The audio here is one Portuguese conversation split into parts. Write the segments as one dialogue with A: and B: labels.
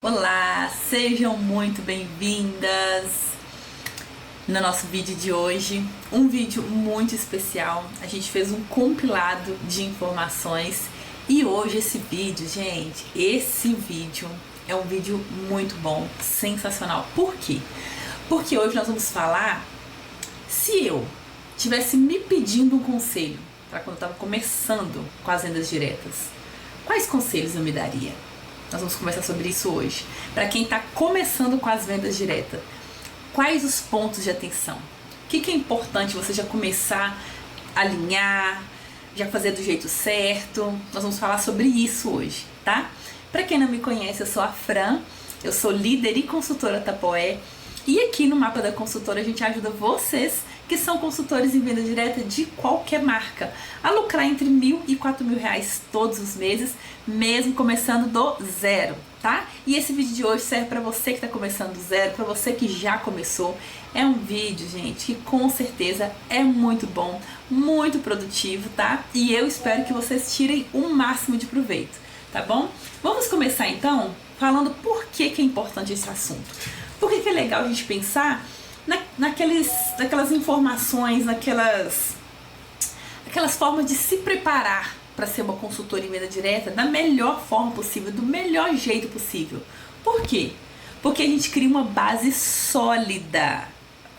A: Olá, sejam muito bem-vindas no nosso vídeo de hoje. Um vídeo muito especial. A gente fez um compilado de informações e hoje esse vídeo, gente, esse vídeo é um vídeo muito bom, sensacional. Por quê? Porque hoje nós vamos falar se eu tivesse me pedindo um conselho para quando eu estava começando com as vendas diretas, quais conselhos eu me daria? Nós vamos conversar sobre isso hoje. Para quem está começando com as vendas diretas, quais os pontos de atenção? O que é importante você já começar a alinhar, já fazer do jeito certo? Nós vamos falar sobre isso hoje, tá? Para quem não me conhece, eu sou a Fran, eu sou líder e consultora Tapoé. E aqui no Mapa da Consultora a gente ajuda vocês que são consultores em venda direta de qualquer marca a lucrar entre R$1.000 e R$4.000 todos os meses, mesmo começando do zero, tá? E esse vídeo de hoje serve para você que está começando do zero, para você que já começou. É um vídeo, gente, que com certeza é muito bom, muito produtivo, tá? E eu espero que vocês tirem o máximo de proveito, tá bom? Vamos começar então falando por que é importante esse assunto. Por que é legal a gente pensar naquelas informações, naquelas formas de se preparar para ser uma consultora em venda direta da melhor forma possível, do melhor jeito possível. Por quê? Porque a gente cria uma base sólida,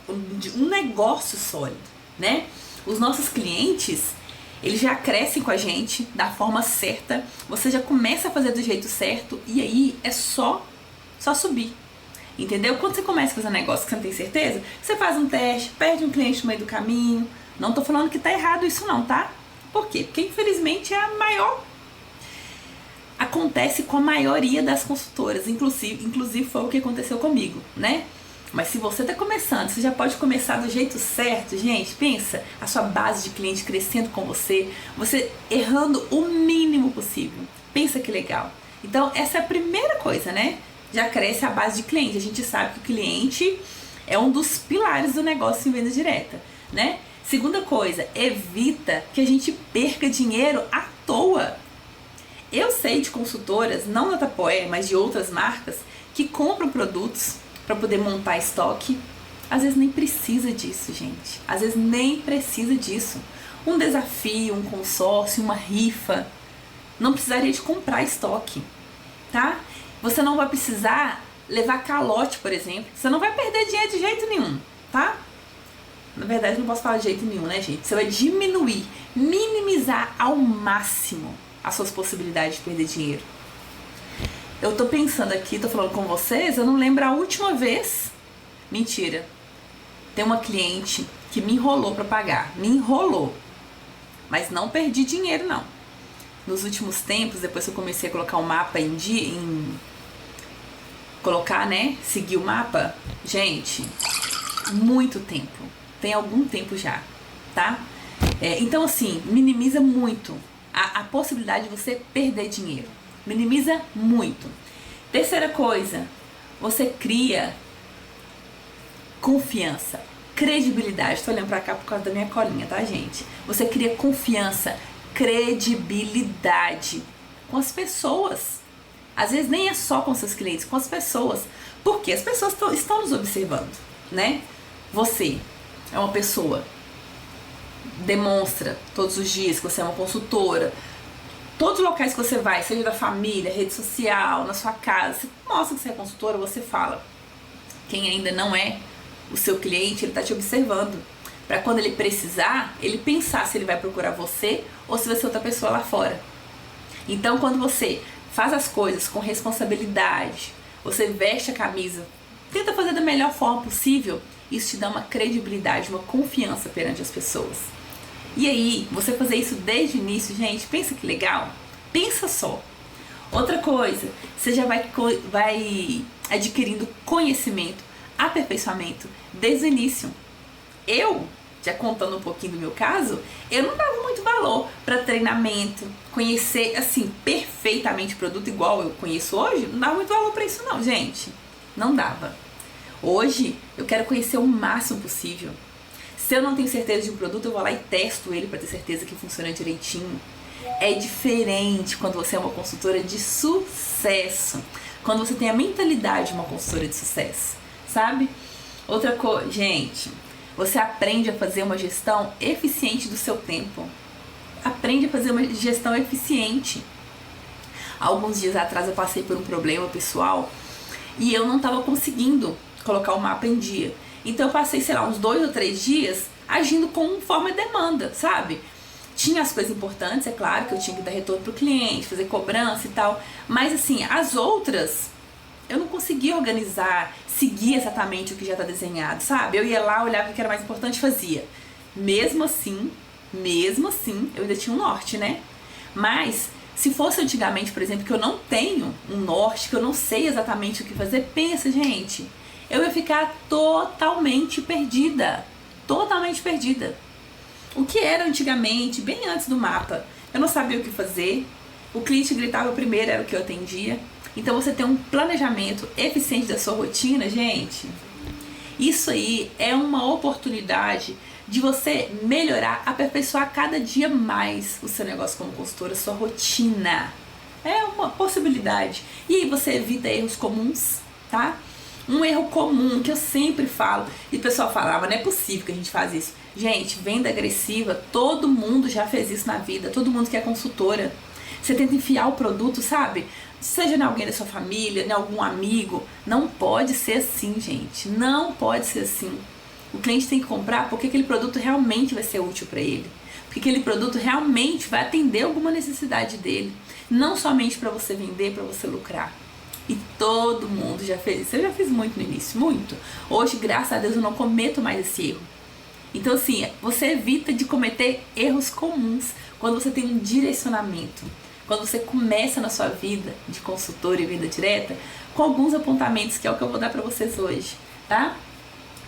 A: um negócio sólido, né? Os nossos clientes, eles já crescem com a gente da forma certa, você já começa a fazer do jeito certo e aí é só subir. Entendeu? Quando você começa a fazer um negócio que você não tem certeza, você faz um teste, perde um cliente no meio do caminho. Não tô falando que tá errado isso não, tá? Por quê? Porque infelizmente é a maior... Acontece com a maioria das consultoras, inclusive foi o que aconteceu comigo, né? Mas se você tá começando, você já pode começar do jeito certo, gente. Pensa, a sua base de cliente crescendo com você errando o mínimo possível. Pensa que legal. Então essa é a primeira coisa, né? Já cresce a base de cliente. A gente sabe que o cliente é um dos pilares do negócio em venda direta, né? Segunda coisa, evita que a gente perca dinheiro à toa. Eu sei de consultoras, não da Tapoé, mas de outras marcas, que compram produtos para poder montar estoque. Às vezes nem precisa disso, gente. Às vezes nem precisa disso. Um desafio, um consórcio, uma rifa, não precisaria de comprar estoque, tá? Você não vai precisar levar calote, por exemplo. Você não vai perder dinheiro de jeito nenhum, tá? Na verdade, não posso falar de jeito nenhum, né, gente? Você vai diminuir, minimizar ao máximo as suas possibilidades de perder dinheiro. Eu tô pensando aqui, tô falando com vocês, eu não lembro a última vez. Mentira. Tem uma cliente que me enrolou pra pagar. Me enrolou. Mas não perdi dinheiro, não. Nos últimos tempos, depois que eu comecei a colocar o mapa seguir o mapa, gente, muito tempo, tem algum tempo já, tá? Então assim, minimiza muito a possibilidade de você perder dinheiro, minimiza muito. Terceira coisa, você cria confiança, credibilidade. Tô olhando pra cá por causa da minha colinha, tá, gente? Você cria confiança, credibilidade com as pessoas. Às vezes nem é só com seus clientes, com as pessoas. Porque as pessoas estão nos observando, né? Você é uma pessoa, demonstra todos os dias que você é uma consultora. Todos os locais que você vai, seja da família, rede social, na sua casa, você mostra que você é consultora, você fala. Quem ainda não é o seu cliente, ele está te observando. Para quando ele precisar, ele pensar se ele vai procurar você ou se vai ser outra pessoa lá fora. Então, quando você faz as coisas com responsabilidade, você veste a camisa, tenta fazer da melhor forma possível, isso te dá uma credibilidade, uma confiança perante as pessoas. E aí, você fazer isso desde o início, gente, pensa que legal? Pensa só. Outra coisa, você já vai adquirindo conhecimento, aperfeiçoamento desde o início. Eu, já contando um pouquinho do meu caso, eu não dava muito valor para treinamento, conhecer assim perfeitamente o produto igual eu conheço hoje, não dava muito valor para isso não, gente. Não dava. Hoje eu quero conhecer o máximo possível. Se eu não tenho certeza de um produto, eu vou lá e testo ele para ter certeza que funciona direitinho. É diferente quando você é uma consultora de sucesso. quando você tem a mentalidade de uma consultora de sucesso, sabe? Outra coisa, gente, você aprende a fazer uma gestão eficiente do seu tempo. Aprende a fazer uma gestão eficiente. Alguns dias atrás eu passei por um problema pessoal e eu não estava conseguindo colocar o mapa em dia. Então eu passei, sei lá, uns 2 ou 3 dias agindo conforme a demanda, sabe? Tinha as coisas importantes, é claro, que eu tinha que dar retorno pro cliente, fazer cobrança e tal. Mas assim, as outras, eu não conseguia organizar, seguir exatamente o que já tá desenhado, sabe? Eu ia lá, olhava o que era mais importante e fazia. Mesmo assim, eu ainda tinha um norte, né? Mas, se fosse antigamente, por exemplo, que eu não tenho um norte, que eu não sei exatamente o que fazer, pensa, gente, eu ia ficar totalmente perdida. Totalmente perdida. O que era antigamente, bem antes do mapa, eu não sabia o que fazer, o cliente gritava primeiro, era o que eu atendia. Então você tem um planejamento eficiente da sua rotina, gente, isso aí é uma oportunidade de você melhorar, aperfeiçoar cada dia mais o seu negócio como consultora, a sua rotina. É uma possibilidade. E aí você evita erros comuns, tá? Um erro comum que eu sempre falo, e o pessoal falava, não é possível que a gente faz isso. Gente, venda agressiva, todo mundo já fez isso na vida, todo mundo que é consultora. Você tenta enfiar o produto, sabe? Seja em alguém da sua família, em algum amigo. Não pode ser assim, gente. Não pode ser assim. O cliente tem que comprar porque aquele produto realmente vai ser útil para ele. Porque aquele produto realmente vai atender alguma necessidade dele. Não somente para você vender, para você lucrar. E todo mundo já fez isso. Eu já fiz muito no início, muito. Hoje, graças a Deus, eu não cometo mais esse erro. Então, assim, você evita de cometer erros comuns quando você tem um direcionamento. Quando você começa na sua vida de consultora e venda direta, com alguns apontamentos, que é o que eu vou dar pra vocês hoje, tá?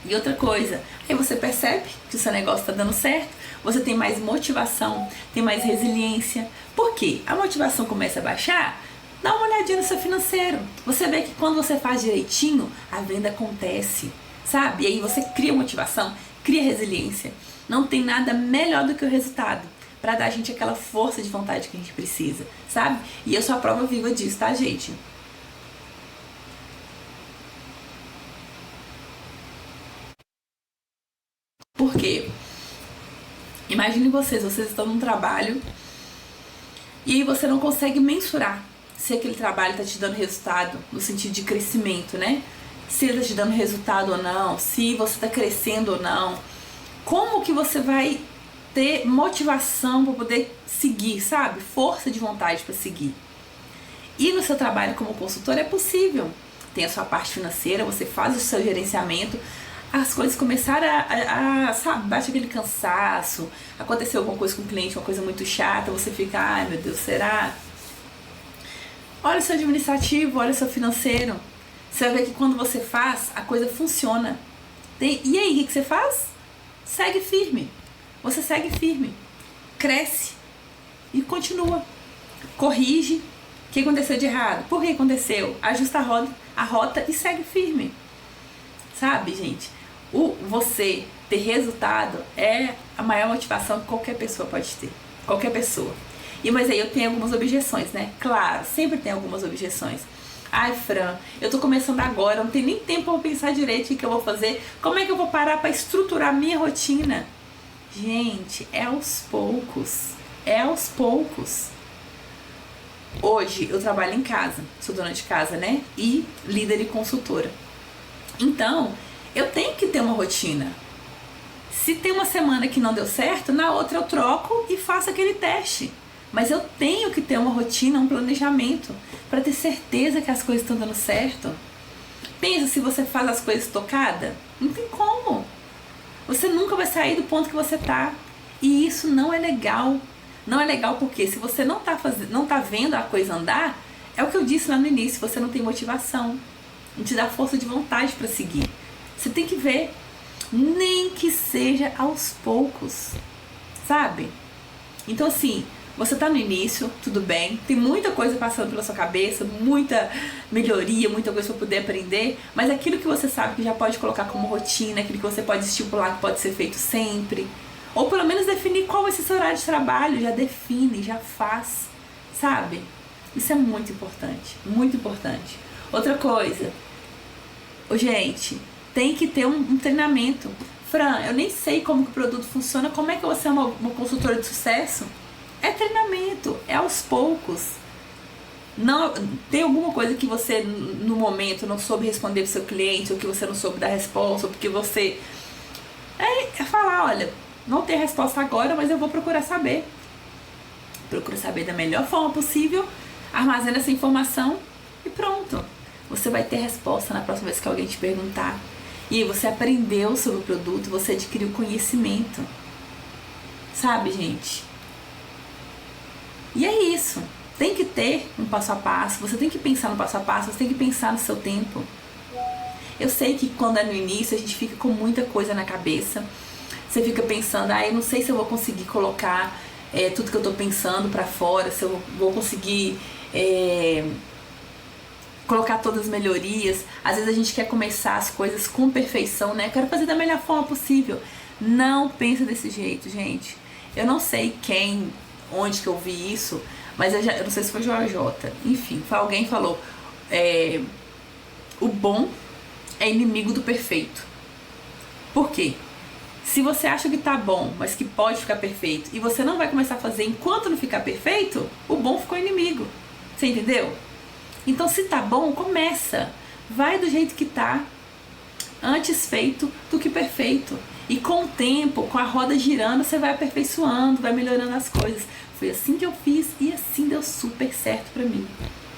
A: E outra coisa, aí você percebe que o seu negócio tá dando certo, você tem mais motivação, tem mais resiliência. Por quê? A motivação começa a baixar. Dá uma olhadinha no seu financeiro. Você vê que quando você faz direitinho, a venda acontece, sabe? E aí você cria motivação, cria resiliência. Não tem nada melhor do que o resultado para dar a gente aquela força de vontade que a gente precisa, sabe? E eu sou a prova viva disso, tá, gente? Por quê? Imagine vocês estão num trabalho e aí você não consegue mensurar se aquele trabalho está te dando resultado no sentido de crescimento, né? Se ele está te dando resultado ou não, se você está crescendo ou não. Como que você vai ter motivação para poder seguir, sabe? Força de vontade para seguir. E no seu trabalho como consultor é possível. Tem a sua parte financeira, você faz o seu gerenciamento, as coisas começaram sabe, bate aquele cansaço, aconteceu alguma coisa com o cliente, uma coisa muito chata, você fica, ai meu Deus, será? Olha o seu administrativo, olha o seu financeiro. Você vai ver que quando você faz, a coisa funciona. E aí, o que você faz? Segue firme. Você segue firme. Cresce. E continua. Corrige. O que aconteceu de errado? Por que aconteceu? Ajusta a rota e segue firme. Sabe, gente? Você ter resultado é a maior motivação que qualquer pessoa pode ter. Qualquer pessoa. Mas aí eu tenho algumas objeções, né? Claro, sempre tem algumas objeções. Ai, Fran, eu tô começando agora, não tenho nem tempo pra pensar direito o que eu vou fazer. Como é que eu vou parar pra estruturar a minha rotina? Gente, é aos poucos. É aos poucos. Hoje eu trabalho em casa, sou dona de casa, né? E líder e consultora. Então, eu tenho que ter uma rotina. Se tem uma semana que não deu certo, na outra eu troco e faço aquele teste. Mas eu tenho que ter uma rotina, um planejamento, para ter certeza que as coisas estão dando certo. Pensa, se você faz as coisas tocada, não tem como. Você nunca vai sair do ponto que você tá. E isso não é legal. Não é legal porque se você não tá vendo a coisa andar, é o que eu disse lá no início, você não tem motivação. Não te dá força de vontade para seguir. Você tem que ver, nem que seja aos poucos, sabe? Então assim, você tá no início, tudo bem, tem muita coisa passando pela sua cabeça, muita melhoria, muita coisa para poder aprender, mas aquilo que você sabe que já pode colocar como rotina, aquilo que você pode estipular que pode ser feito sempre, ou pelo menos definir qual vai ser seu horário de trabalho, já define, já faz, sabe? Isso é muito importante, muito importante. Outra coisa, gente, tem que ter um treinamento. Fran, eu nem sei como que o produto funciona, como é que você é uma consultora de sucesso? É treinamento, é aos poucos. Não, tem alguma coisa que você no momento não soube responder pro seu cliente, ou que você não soube dar resposta, ou porque você... É falar, olha, não tem resposta agora, mas eu vou procurar saber. Procura saber da melhor forma possível, armazena essa informação e pronto. Você vai ter resposta na próxima vez que alguém te perguntar. E aí você aprendeu sobre o produto, você adquiriu conhecimento. Sabe, gente? E é isso. Tem que ter um passo a passo, você tem que pensar no passo a passo, você tem que pensar no seu tempo. Eu sei que quando é no início a gente fica com muita coisa na cabeça. Você fica pensando, eu não sei se eu vou conseguir colocar tudo que eu tô pensando pra fora, se eu vou conseguir colocar todas as melhorias. Às vezes a gente quer começar as coisas com perfeição, né? Eu quero fazer da melhor forma possível. Não pensa desse jeito, gente. Eu não sei onde que eu vi isso, mas eu não sei se foi J. Enfim, alguém falou, o bom é inimigo do perfeito. Por quê? Se você acha que tá bom, mas que pode ficar perfeito, e você não vai começar a fazer enquanto não ficar perfeito, o bom ficou inimigo. Você entendeu? Então, se tá bom, começa. Vai do jeito que tá. Antes feito do que perfeito. E com o tempo, com a roda girando, você vai aperfeiçoando, vai melhorando as coisas. Foi assim que eu fiz e assim deu super certo pra mim,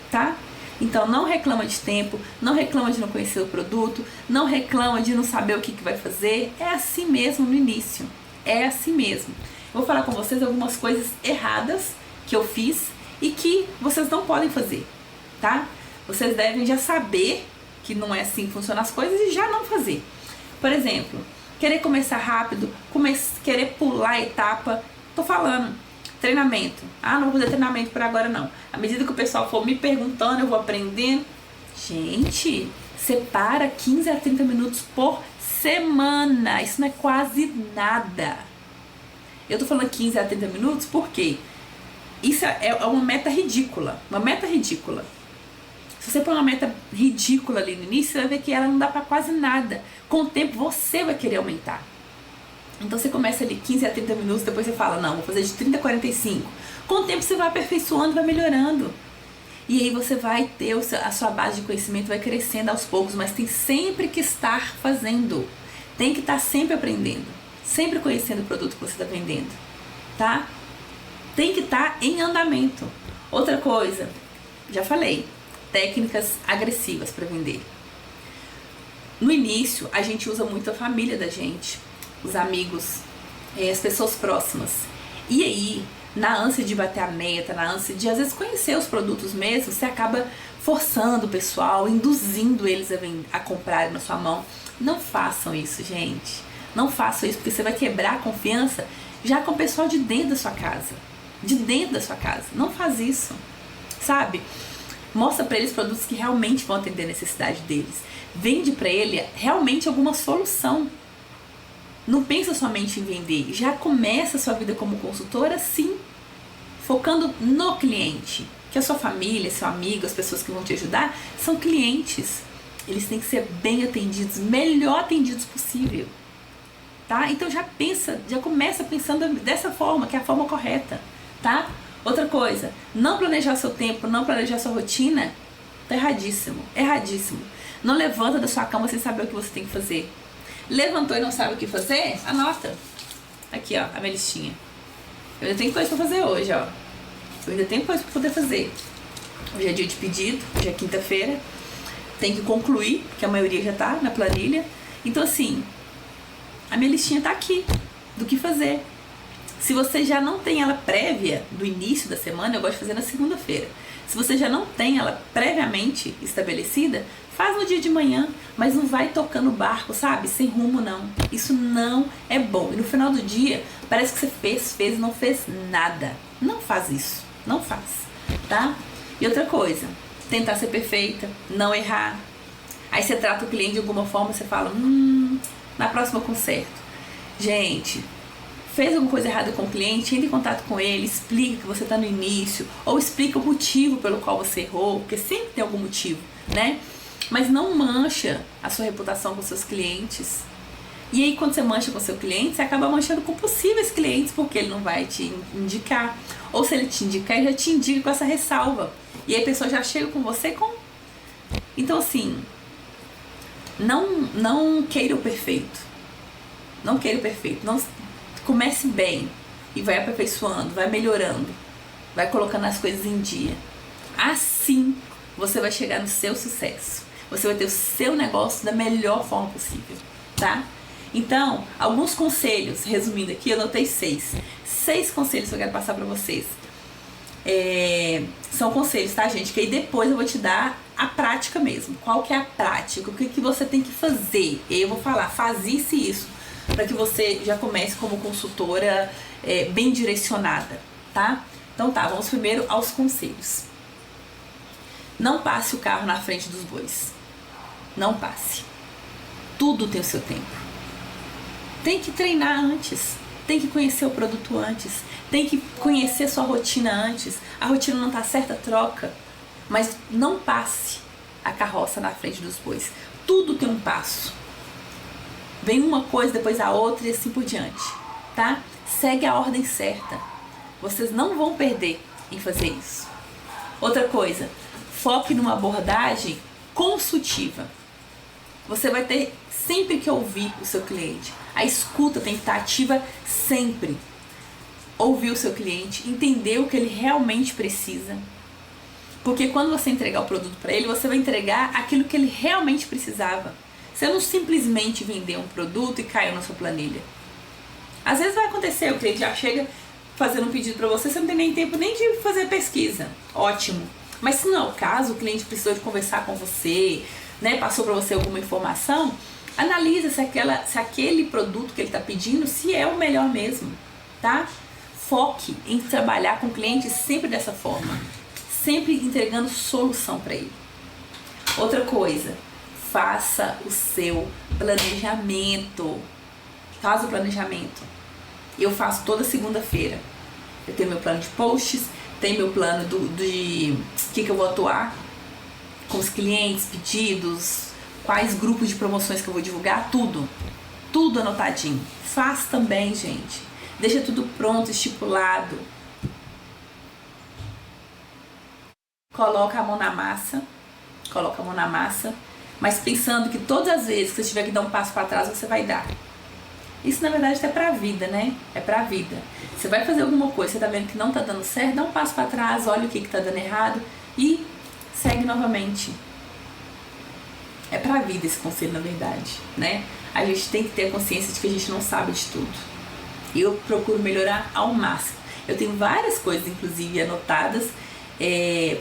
A: tá? Então não reclama de tempo, não reclama de não conhecer o produto, não reclama de não saber o que vai fazer. É assim mesmo no início, é assim mesmo. Eu vou falar com vocês algumas coisas erradas que eu fiz e que vocês não podem fazer, tá? Vocês devem já saber que não é assim que funcionam as coisas e já não fazer. Por exemplo, querer começar rápido, querer pular a etapa. Tô falando, treinamento. Não vou fazer treinamento por agora não. À medida que o pessoal for me perguntando, eu vou aprendendo. Gente, separa 15 a 30 minutos por semana. Isso não é quase nada. Eu tô falando 15 a 30 minutos porque isso é uma meta ridícula. Uma meta ridícula. Se você põe uma meta ridícula ali no início, você vai ver que ela não dá pra quase nada. Com o tempo, você vai querer aumentar. Então você começa ali 15 a 30 minutos, depois você fala, não, vou fazer de 30 a 45. Com o tempo você vai aperfeiçoando, vai melhorando. E aí você vai ter a sua base de conhecimento, vai crescendo aos poucos, mas tem sempre que estar fazendo. Tem que estar sempre aprendendo, sempre conhecendo o produto que você está vendendo, tá? Tem que estar em andamento. Outra coisa, já falei, técnicas agressivas para vender. No início, a gente usa muito a família da gente, os amigos, as pessoas próximas. E aí, na ânsia de bater a meta, na ânsia de às vezes conhecer os produtos mesmo, você acaba forçando o pessoal, induzindo eles a comprarem na sua mão. Não façam isso, gente. Não façam isso, porque você vai quebrar a confiança já com o pessoal de dentro da sua casa. De dentro da sua casa. Não faz isso, sabe? Mostra pra eles produtos que realmente vão atender a necessidade deles. Vende pra ele realmente alguma solução. Não pensa somente em vender. Já começa a sua vida como consultora, sim, focando no cliente. Que a sua família, seu amigo, as pessoas que vão te ajudar, são clientes. Eles têm que ser bem atendidos, melhor atendidos possível. Tá? Então já começa pensando dessa forma, que é a forma correta. Tá? Outra coisa, não planejar seu tempo, não planejar sua rotina, tá erradíssimo, erradíssimo. Não levanta da sua cama sem saber o que você tem que fazer. Levantou e não sabe o que fazer? Anota. Aqui, ó, a minha listinha. Eu ainda tenho coisa pra fazer hoje, ó. Eu ainda tenho coisa pra poder fazer. Hoje é dia de pedido, hoje é quinta-feira. Tem que concluir, porque a maioria já tá na planilha. Então, assim, a minha listinha tá aqui, do que fazer. Se você já não tem ela prévia do início da semana, eu gosto de fazer na segunda-feira. Se você já não tem ela previamente estabelecida, faz no dia de manhã, mas não vai tocando o barco, sabe? Sem rumo, não. Isso não é bom. E no final do dia, parece que você fez e não fez nada. Não faz isso. Não faz, tá? E outra coisa, tentar ser perfeita, não errar. Aí você trata o cliente de alguma forma, você fala, na próxima eu conserto. Gente, fez alguma coisa errada com o cliente, entre em contato com ele, explica que você está no início, ou explica o motivo pelo qual você errou, porque sempre tem algum motivo, né? Mas não mancha a sua reputação com seus clientes. E aí quando você mancha com seu cliente, você acaba manchando com possíveis clientes, porque ele não vai te indicar. Ou se ele te indicar, ele já te indica com essa ressalva. E aí a pessoa já chega com você com... Então assim, não queira o perfeito. Não queira o perfeito. Não... Comece bem e vai aperfeiçoando, vai melhorando, vai colocando as coisas em dia. Assim você vai chegar no seu sucesso. Você vai ter o seu negócio da melhor forma possível, tá? Então, alguns conselhos, resumindo aqui, eu anotei 6 conselhos que eu quero passar pra vocês. São conselhos, tá, gente? Que aí depois eu vou te dar a prática mesmo. Qual que é a prática? O que você tem que fazer? E aí eu vou falar, faz isso e isso, para que você já comece como consultora bem direcionada, tá? Então tá, vamos primeiro aos conselhos. Não passe o carro na frente dos bois. Não passe. Tudo tem o seu tempo. Tem que treinar antes. Tem que conhecer o produto antes. Tem que conhecer sua rotina antes. A rotina não tá certa, troca. Mas não passe a carroça na frente dos bois. Tudo tem um passo. Vem uma coisa, depois a outra e assim por diante, tá? Segue a ordem certa. Vocês não vão perder em fazer isso. Outra coisa, foque numa abordagem consultiva. Você vai ter sempre que ouvir o seu cliente. A escuta tem que estar ativa sempre. Ouvir o seu cliente, entender o que ele realmente precisa. Porque quando você entregar o produto para ele, você vai entregar aquilo que ele realmente precisava. Você não simplesmente vender um produto e caiu na sua planilha. Às vezes vai acontecer, o cliente já chega fazendo um pedido para você, você não tem nem tempo nem de fazer pesquisa. Ótimo. Mas se não é o caso, o cliente precisou de conversar com você, né, passou para você alguma informação, analisa se aquele produto que ele está pedindo, se é o melhor mesmo, tá? Foque em trabalhar com o cliente sempre dessa forma, sempre entregando solução para ele. Outra coisa, faça o seu planejamento. Faz o planejamento. Eu faço toda segunda-feira. Eu tenho meu plano de posts, tenho meu plano de que eu vou atuar com os clientes, pedidos, quais grupos de promoções que eu vou divulgar, tudo. Tudo anotadinho. Faz também, gente. Deixa tudo pronto, estipulado. Coloca a mão na massa. Coloca a mão na massa. Mas pensando que todas as vezes que você tiver que dar um passo para trás, você vai dar. Isso, na verdade, é pra vida, né? É pra vida. Você vai fazer alguma coisa, você tá vendo que não tá dando certo, dá um passo para trás, olha o que tá dando errado e segue novamente. É pra vida esse conselho, na verdade, né? A gente tem que ter a consciência de que a gente não sabe de tudo. E eu procuro melhorar ao máximo. Eu tenho várias coisas, inclusive, anotadas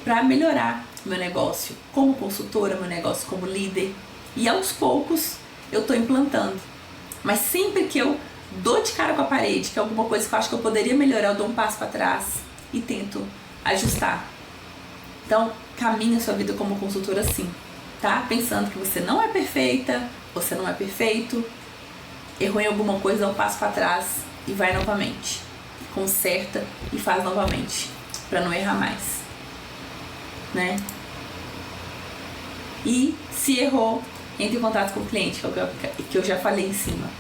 A: para melhorar meu negócio como consultora, meu negócio como líder. E aos poucos eu tô implantando. Mas sempre que eu dou de cara com a parede, que é alguma coisa que eu acho que eu poderia melhorar, eu dou um passo para trás e tento ajustar. Então, caminhe a sua vida como consultora assim, tá? Pensando que você não é perfeita, você não é perfeito, errou em alguma coisa, dá um passo para trás e vai novamente. Conserta e faz novamente, para não errar mais, né? E se errou, entre em contato com o cliente, que eu já falei em cima.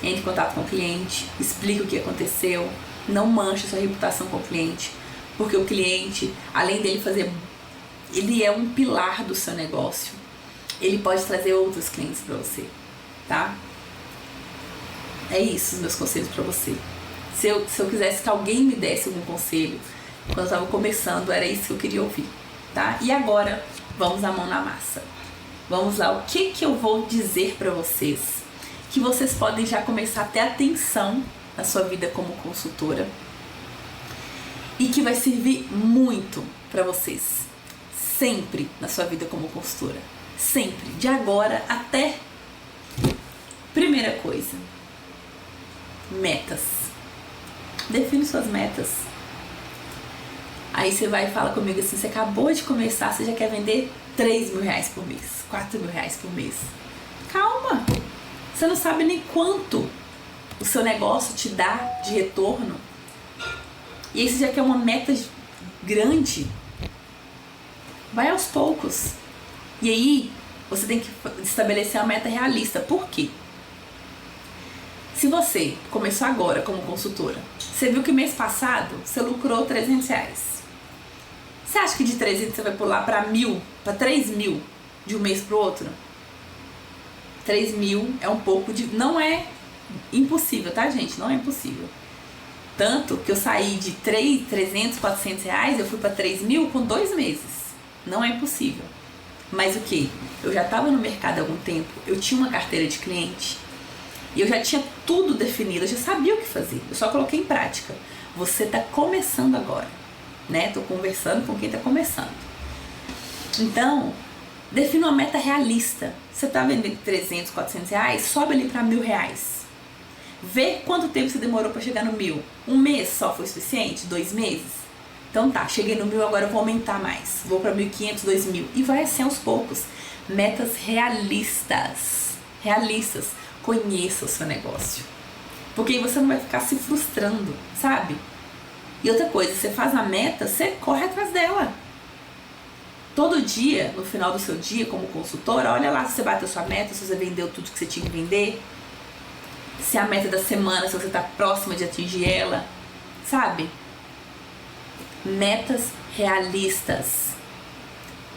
A: Entre em contato com o cliente, explica o que aconteceu, não manche sua reputação com o cliente, porque o cliente, além dele fazer, ele é um pilar do seu negócio. Ele pode trazer outros clientes para você, tá? É isso os meus conselhos para você. Se eu quisesse que alguém me desse algum conselho, quando eu estava começando, era isso que eu queria ouvir, tá? E agora, vamos à mão na massa. Vamos lá, o que eu vou dizer para vocês? Que vocês podem já começar a ter atenção na sua vida como consultora e que vai servir muito para vocês, sempre na sua vida como consultora, sempre, de agora até. Primeira coisa, metas. Define suas metas. Aí você vai e fala comigo assim, você acabou de começar, você já quer vender 3 mil reais por mês, 4 mil reais por mês. Calma, você não sabe nem quanto o seu negócio te dá de retorno. E aí você já quer uma meta grande, vai aos poucos. E aí você tem que estabelecer uma meta realista. Por quê? Se você começou agora como consultora, você viu que mês passado você lucrou R$300. Você acha que de 300 você vai pular para 1.000, para 3.000 de um mês para o outro? 3.000 é um pouco de... Não é impossível, tá, gente? Não é impossível. Tanto que eu saí de 300, R$400, eu fui para 3.000 com 2 meses. Não é impossível. Mas o que? Eu já estava no mercado há algum tempo, eu tinha uma carteira de cliente e eu já tinha tudo definido, eu já sabia o que fazer, eu só coloquei em prática. Você está começando agora, né? Tô conversando com quem está começando. Então, defina uma meta realista. Você está vendendo 300, R$400, sobe ali para R$1.000. Vê quanto tempo você demorou para chegar no 1.000. Um mês só foi suficiente? 2 meses? Então tá, cheguei no 1.000, agora eu vou aumentar mais. Vou para 1.500, 2.000. E vai assim aos poucos. Metas realistas. Realistas. Conheça o seu negócio. Porque aí você não vai ficar se frustrando, sabe? E outra coisa, você faz a meta, você corre atrás dela. Todo dia, no final do seu dia, como consultora, olha lá se você bateu sua meta, se você vendeu tudo que você tinha que vender. Se a meta da semana, se você está próxima de atingir ela, sabe? Metas realistas,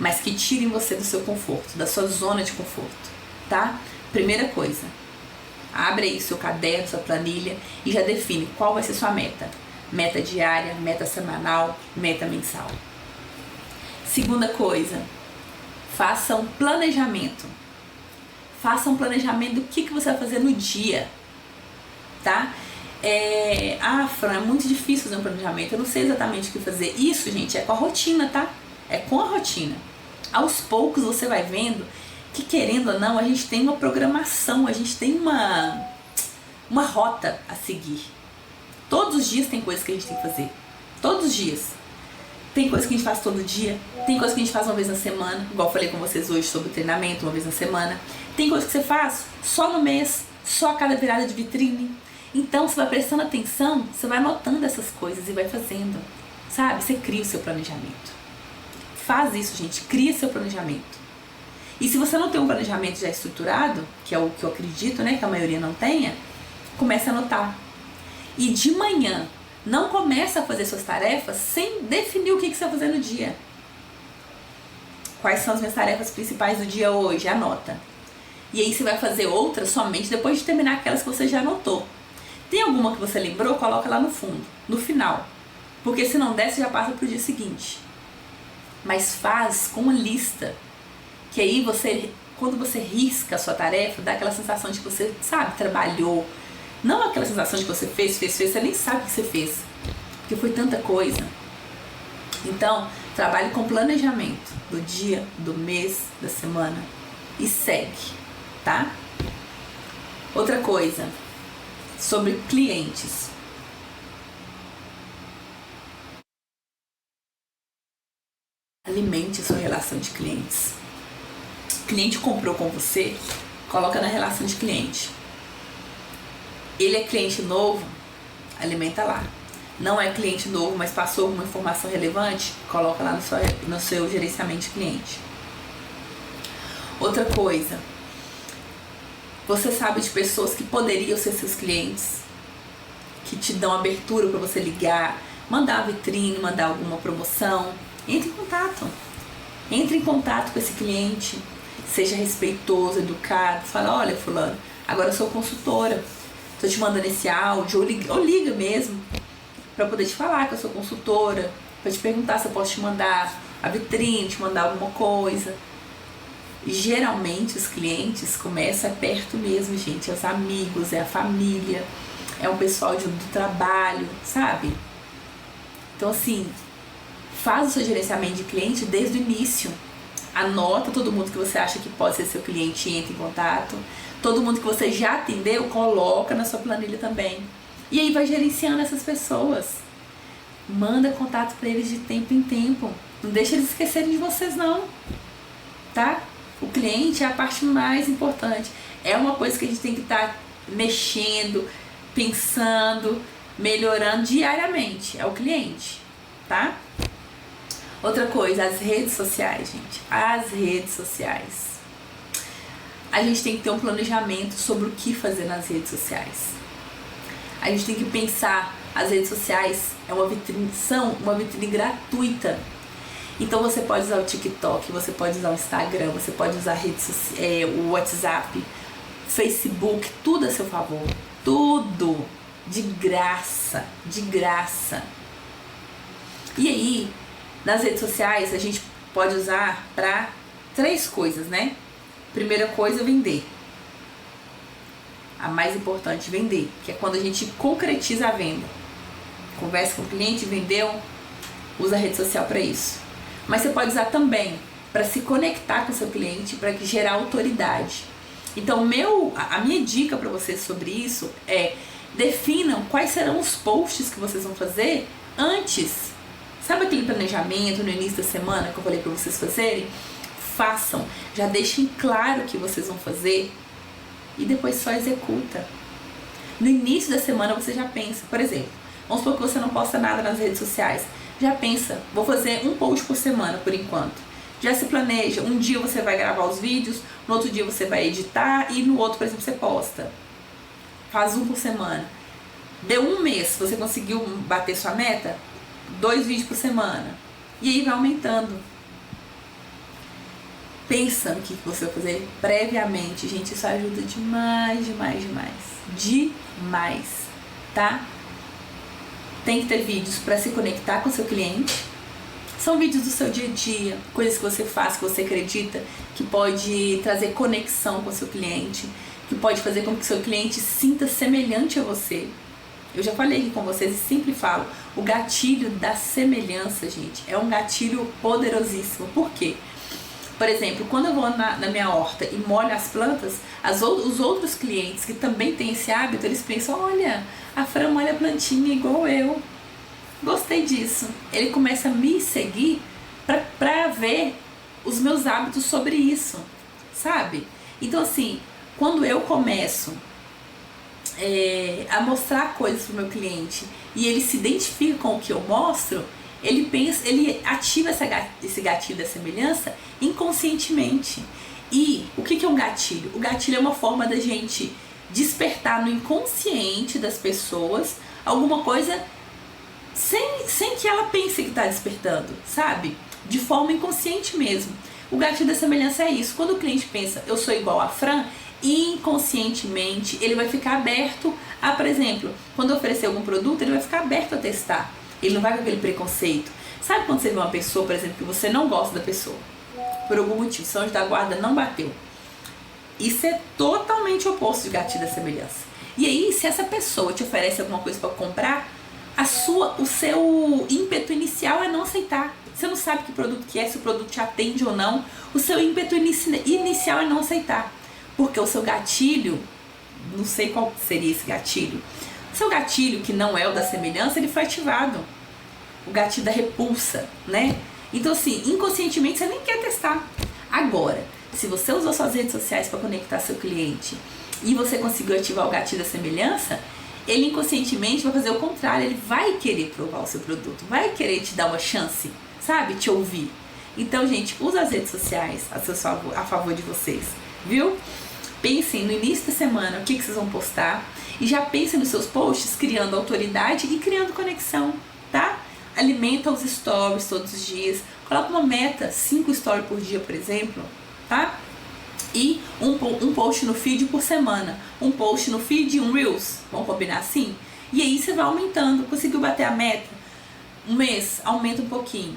A: mas que tirem você do seu conforto, da sua zona de conforto, tá? Primeira coisa, abre aí seu caderno, sua planilha e já define qual vai ser sua meta. Meta diária, meta semanal, meta mensal. Segunda coisa, faça um planejamento. Faça um planejamento do que você vai fazer no dia, tá? Fran, é muito difícil fazer um planejamento, eu não sei exatamente o que fazer. Isso, gente, é com a rotina, tá? É com a rotina. Aos poucos você vai vendo que, querendo ou não, a gente tem uma programação, a gente tem uma rota a seguir. Todos os dias tem coisas que a gente tem que fazer. Todos os dias. Tem coisa que a gente faz todo dia, tem coisa que a gente faz uma vez na semana, igual eu falei com vocês hoje sobre treinamento, uma vez na semana. Tem coisa que você faz só no mês, só a cada virada de vitrine. Então você vai prestando atenção, você vai anotando essas coisas e vai fazendo, sabe? Você cria o seu planejamento. Faz isso, gente, cria seu planejamento. E se você não tem um planejamento já estruturado, que é o que eu acredito, né, que a maioria não tenha, comece a anotar. E de manhã, não comece a fazer suas tarefas sem definir o que você vai fazer no dia. Quais são as minhas tarefas principais do dia hoje? Anota. E aí você vai fazer outras somente depois de terminar aquelas que você já anotou. Tem alguma que você lembrou? Coloca lá no fundo, no final. Porque se não der, você já passa pro dia seguinte. Mas faz com uma lista. Que aí você, quando você risca a sua tarefa, dá aquela sensação de que você, sabe, trabalhou. Não aquela sensação de que você fez, você nem sabe o que você fez. Porque foi tanta coisa. Então, trabalhe com planejamento do dia, do mês, da semana. E segue, tá? Outra coisa, sobre clientes. Alimente a sua relação de clientes. O cliente comprou com você, coloca na relação de cliente. Ele é cliente novo, alimenta lá. Não é cliente novo, mas passou alguma informação relevante, coloca lá no seu gerenciamento de cliente. Outra coisa, você sabe de pessoas que poderiam ser seus clientes, que te dão abertura para você ligar, mandar uma vitrine, mandar alguma promoção. Entre em contato. Entre em contato com esse cliente. Seja respeitoso, educado. Fala, olha, fulano, agora eu sou consultora. Estou te mandando esse áudio, ou liga mesmo, para poder te falar que eu sou consultora, para te perguntar se eu posso te mandar a vitrine, te mandar alguma coisa. Geralmente os clientes começam perto mesmo, gente. É os amigos, é a família, é o pessoal do trabalho, sabe? Então assim, faz o seu gerenciamento de cliente desde o início. Anota todo mundo que você acha que pode ser seu cliente e entra em contato. Todo mundo que você já atendeu, coloca na sua planilha também. E aí vai gerenciando essas pessoas. Manda contato para eles de tempo em tempo. Não deixa eles esquecerem de vocês não, tá? O cliente é a parte mais importante. É uma coisa que a gente tem que estar mexendo, pensando, melhorando diariamente, é o cliente, tá? Outra coisa, as redes sociais, gente. As redes sociais. A gente tem que ter um planejamento sobre o que fazer nas redes sociais. A gente tem que pensar, as redes sociais são uma vitrine gratuita. Então você pode usar o TikTok, você pode usar o Instagram, você pode usar o WhatsApp, Facebook, tudo a seu favor. Tudo de graça, de graça. E aí, nas redes sociais, a gente pode usar para 3 coisas, né? Primeira coisa, vender. A mais importante, vender, que é quando a gente concretiza a venda. Conversa com o cliente, vendeu, usa a rede social para isso. Mas você pode usar também para se conectar com o seu cliente, para gerar autoridade. Então, a minha dica para vocês sobre isso é: definam quais serão os posts que vocês vão fazer antes. Sabe aquele planejamento no início da semana que eu falei para vocês fazerem? Façam, já deixem claro o que vocês vão fazer e depois só executa. No início da semana você já pensa, por exemplo, vamos supor que você não posta nada nas redes sociais. Já pensa, vou fazer um post por semana por enquanto. Já se planeja, um dia você vai gravar os vídeos, no outro dia você vai editar e no outro, por exemplo, você posta. Faz um por semana. Deu um mês, você conseguiu bater sua meta? 2 vídeos por semana. E aí vai aumentando. Pensa no que você vai fazer previamente. Gente, isso ajuda demais, demais, demais. Demais, tá? Tem que ter vídeos para se conectar com o seu cliente. São vídeos do seu dia a dia, coisas que você faz, que você acredita, que pode trazer conexão com o seu cliente, que pode fazer com que o seu cliente sinta semelhante a você. Eu já falei aqui com vocês e sempre falo, o gatilho da semelhança, gente, é um gatilho poderosíssimo. Por quê? Por exemplo, quando eu vou na minha horta e molho as plantas, os outros clientes que também têm esse hábito, eles pensam: olha, a Fran molha a plantinha igual eu. Gostei disso. Ele começa a me seguir pra ver os meus hábitos sobre isso, sabe? Então, assim, quando eu começo a mostrar coisas pro meu cliente e ele se identifica com o que eu mostro, ele ativa esse gatilho da semelhança inconscientemente. E o que é um gatilho? O gatilho é uma forma da gente despertar no inconsciente das pessoas alguma coisa sem que ela pense que está despertando, sabe? De forma inconsciente mesmo. O gatilho da semelhança é isso. Quando o cliente pensa, eu sou igual a Fran, inconscientemente ele vai ficar aberto a, por exemplo, quando eu oferecer algum produto, ele vai ficar aberto a testar. Ele não vai com aquele preconceito. Sabe quando você vê uma pessoa, por exemplo, que você não gosta da pessoa, por algum motivo, seu anjo da guarda não bateu? Isso é totalmente oposto de gatilho da semelhança. E aí, se essa pessoa te oferece alguma coisa para comprar, o seu ímpeto inicial é não aceitar. Você não sabe que produto que é, se o produto te atende ou não. O seu ímpeto inicial é não aceitar. Porque o seu gatilho, não sei qual seria esse gatilho, o seu gatilho, que não é o da semelhança, ele foi ativado. O gatilho da repulsa, né? Então, assim, inconscientemente você nem quer testar. Agora, se você usou suas redes sociais para conectar seu cliente e você conseguiu ativar o gatilho da semelhança, ele inconscientemente vai fazer o contrário. Ele vai querer provar o seu produto, vai querer te dar uma chance, sabe? Te ouvir. Então, gente, usa as redes sociais a favor de vocês, viu? Pensem no início da semana o que vocês vão postar e já pensem nos seus posts criando autoridade e criando conexão, tá? Alimenta os stories todos os dias. Coloca uma meta, 5 stories por dia, por exemplo, tá? E um post no feed por semana. Um post no feed e um Reels. Vamos combinar assim? E aí você vai aumentando. Conseguiu bater a meta? Um mês, aumenta um pouquinho.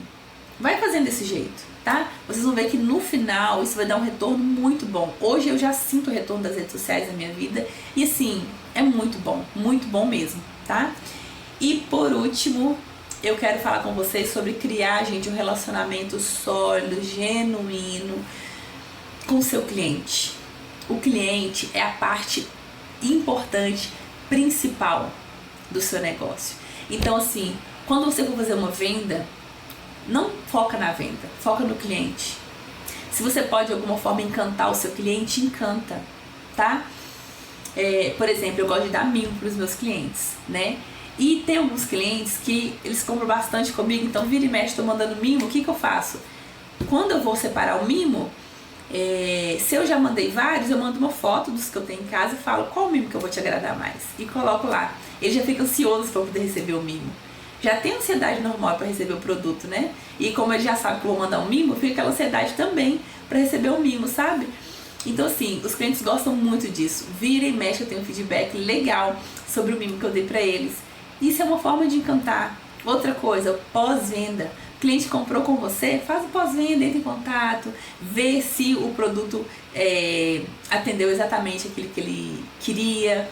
A: Vai fazendo desse jeito, tá? Vocês vão ver que no final isso vai dar um retorno muito bom. Hoje eu já sinto o retorno das redes sociais na minha vida. E assim, é muito bom mesmo, tá? E por último, eu quero falar com vocês sobre criar, gente, um relacionamento sólido, genuíno com o seu cliente. O cliente é a parte importante, principal do seu negócio. Então, assim, quando você for fazer uma venda, não foca na venda, foca no cliente. Se você pode de alguma forma encantar o seu cliente, encanta, tá? Por exemplo, eu gosto de dar mimo para os meus clientes, né? E tem alguns clientes que eles compram bastante comigo, então vira e mexe, estou mandando mimo, o que eu faço? Quando eu vou separar o mimo, se eu já mandei vários, eu mando uma foto dos que eu tenho em casa e falo qual mimo que eu vou te agradar mais. E coloco lá. Ele já fica ansioso para poder receber o mimo. Já tem ansiedade normal para receber o produto, né? E como ele já sabe que eu vou mandar um mimo, fica aquela ansiedade também para receber o mimo, sabe? Então assim, os clientes gostam muito disso. Vira e mexe, eu tenho um feedback legal sobre o mimo que eu dei para eles. Isso é uma forma de encantar. Outra coisa, pós-venda. O cliente comprou com você, faz o pós-venda, entra em contato, vê se o produto atendeu exatamente aquilo que ele queria.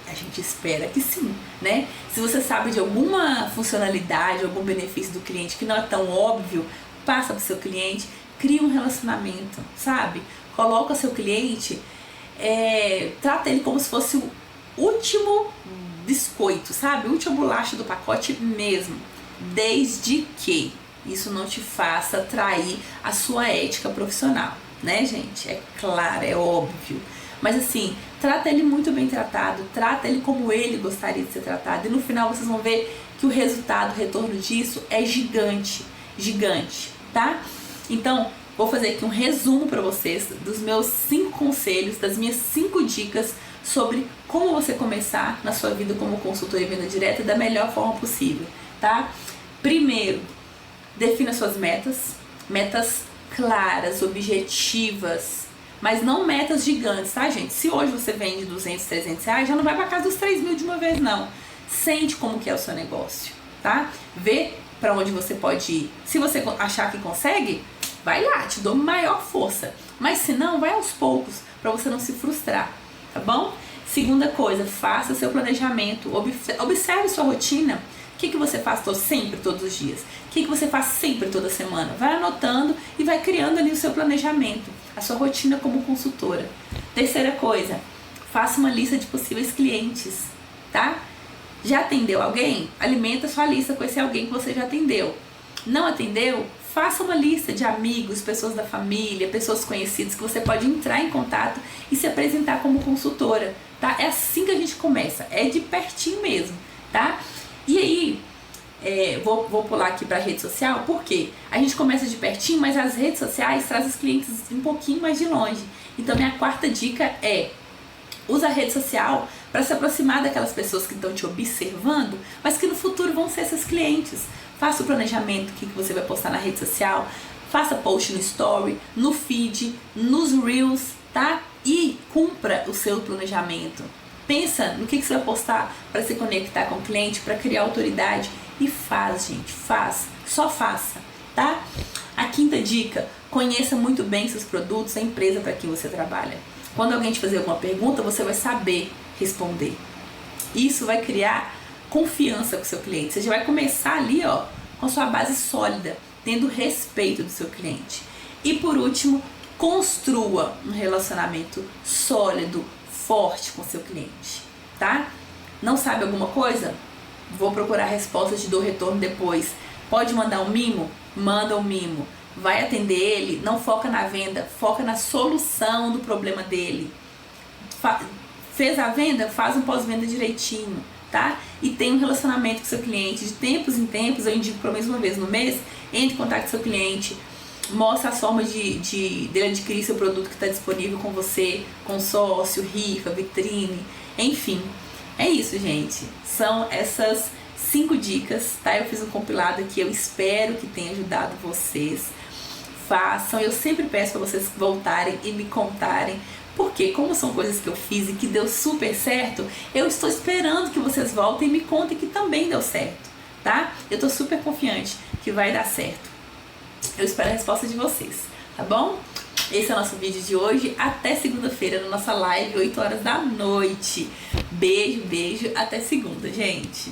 A: A gente espera que sim, né? Se você sabe de alguma funcionalidade, algum benefício do cliente que não é tão óbvio, passa para o seu cliente, cria um relacionamento, sabe? Coloca seu cliente, trata ele como se fosse o último biscoito, sabe? O último bolacha do pacote mesmo. Desde que isso não te faça trair a sua ética profissional, né, gente? É claro, é óbvio. Mas assim, trata ele muito bem tratado, trata ele como ele gostaria de ser tratado. E no final vocês vão ver que o resultado, o retorno disso é gigante, gigante, tá? Então, vou fazer aqui um resumo para vocês dos meus 5 conselhos, das minhas 5 dicas sobre como você começar na sua vida como consultor em venda direta da melhor forma possível, tá? Primeiro, defina suas metas, metas claras, objetivas, mas não metas gigantes, tá, gente? Se hoje você vende 200, 300 reais, já não vai para casa dos 3 mil de uma vez, não. Sente como que é o seu negócio, tá? Vê para onde você pode ir. Se você achar que consegue, vai lá, te dou maior força. Mas se não, vai aos poucos, para você não se frustrar, tá bom? Segunda coisa, faça seu planejamento, observe sua rotina. O que você faz sempre, todos os dias? O que você faz sempre, toda semana? Vai anotando e vai criando ali o seu planejamento, a sua rotina como consultora. Terceira coisa, faça uma lista de possíveis clientes, tá? Já atendeu alguém? Alimenta sua lista com esse alguém que você já atendeu. Não atendeu? Faça uma lista de amigos, pessoas da família, pessoas conhecidas que você pode entrar em contato e se apresentar como consultora, tá? É assim que a gente começa, é de pertinho mesmo, tá? E aí, vou pular aqui para a rede social, porque a gente começa de pertinho, mas as redes sociais trazem os clientes um pouquinho mais de longe. Então, minha quarta dica é: usa a rede social para se aproximar daquelas pessoas que estão te observando, mas que no futuro vão ser esses clientes. Faça o planejamento, o que você vai postar na rede social, faça post no story, no feed, nos reels, tá? E cumpra o seu planejamento. Pensa no que você vai postar para se conectar com o cliente, para criar autoridade, e faz, gente, faz, só faça, tá? A quinta dica: conheça muito bem seus produtos, a empresa para quem você trabalha. Quando alguém te fazer alguma pergunta, você vai saber responder. Isso vai criar confiança com o seu cliente. Você já vai começar ali, ó, com a sua base sólida, tendo respeito do seu cliente. E por último, construa um relacionamento sólido, forte com o seu cliente, tá? Não sabe alguma coisa? Vou procurar respostas, te dou retorno depois. Pode mandar um mimo? Manda um mimo. Vai atender ele? Não foca na venda, foca na solução do problema dele. Fez a venda? Faz um pós-venda direitinho, tá? E tem um relacionamento com o seu cliente. De tempos em tempos, eu indico pelo menos uma vez no mês, entre em contato com o seu cliente, mostra as formas dele adquirir seu produto que está disponível com você, consórcio, rifa, vitrine, enfim. É isso, gente. São essas 5 dicas, tá? Eu fiz um compilado aqui, eu espero que tenha ajudado vocês. Façam, eu sempre peço para vocês voltarem e me contarem, porque como são coisas que eu fiz e que deu super certo, eu estou esperando que vocês voltem e me contem que também deu certo, tá? Eu tô super confiante que vai dar certo. Eu espero a resposta de vocês, tá bom? Esse é o nosso vídeo de hoje. Até segunda-feira na nossa live, 8 horas da noite. Beijo, beijo. Até segunda, gente.